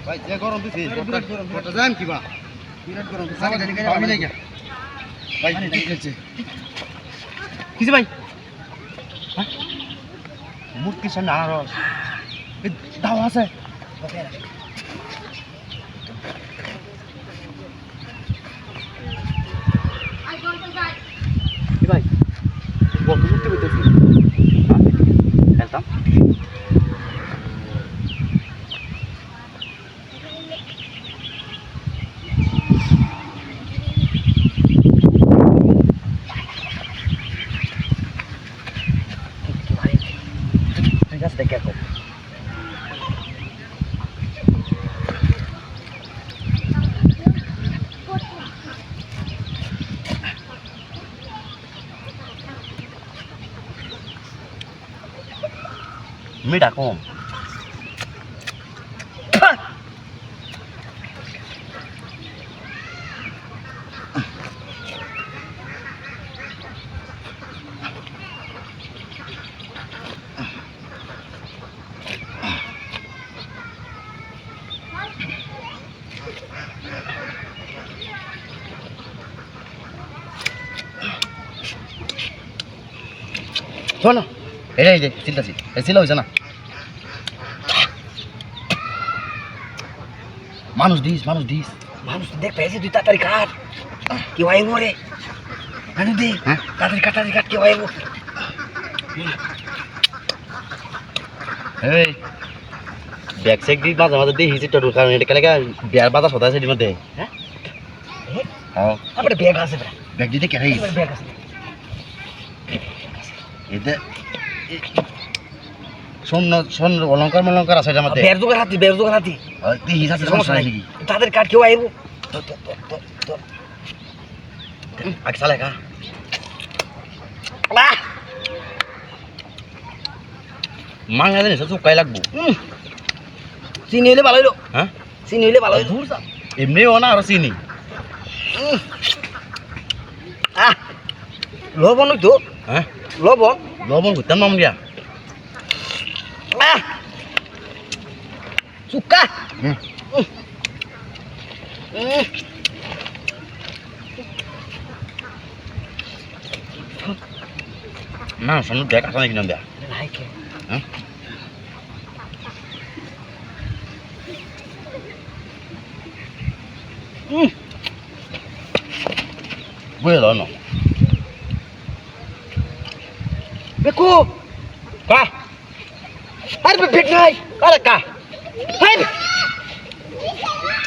ভাই যে গরম দিছি বিরাট গরম কত জান কিবা বিরাট গরম আমি নাই গা ভাই কি খেলছে কিছে ভাই মূর্তির সামনে আনারস দাও আছে ভাই কত মূর্তি পেতেছি খেলতাম ঠিক আছে দেখে এখন মিঠা কম শোনো এই যে চিল্লাছি এই চিল্লা হয়েছে না মানুষ দিস মানুষ দেখতে এসে তুই তাড়াতাড়ি কাট কেউ আইব রে মানুষ দে হ্যাঁ তাড়াতাড়ি কাট কেউ আইব এই ব্যাগ চেক দি মাঝে মাঝে দেখি চিত্র কারণ এটা কেলে বিয়ার বাজার সদা আছে মধ্যে হ্যাঁ হ্যাঁ আমার ব্যাগ আছে ব্যাগ দিতে কেন ব্যাগ আছে এতে স্বর্ণ অলঙ্কার আছে এটার মধ্যে বের জোগাড় হাতি দেখি আছে সমস্যা নাই নাকি তাদের কাট কেউ আইব আগে চালে কা মাংনা জানিস চুকাই লাগবো চিনি হইলে ভালো হইলো হ্যাঁ চিনি হইলে ভালো হইলো এমনিও না আরো চিনি লবণ হইতো হ্যাঁ লবণ লবণ করতাম নাম দিয়া চুক্কা না সামনে দেখ আসা নাকি নাম দেয়া হ্যাঁ বুঝলো না বেকু কা আরে বেক নাই আরে কা হাই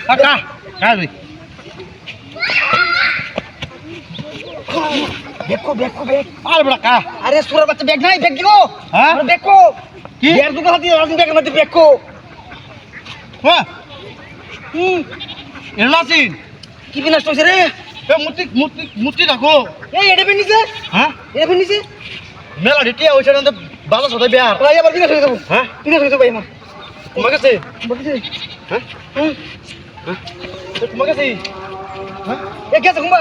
কা কা তুই বেক আরে বড় কা আরে সুরা বাচ্চা বেক নাই বেক দিও হ্যাঁ বেকো কি বের দুটো হাতি রাজন বেকের মধ্যে বেকো হ্যাঁ এলাসিন কি বিনাশ হইছে রে এ মুতি রাখো এই এটা বেনিছে হ্যাঁ এটা বেনিছে মেলা ঢিটিয়া হইছে না বালা সদাই বিয়ার ভাই আবার বিনাশ হয়ে যাবো হ্যাঁ বিনাশ হয়ে যাবো ভাই আমার তোমার কাছে বলছে হ্যাঁ তোমার কাছে হ্যাঁ এ গেছে ঘুমা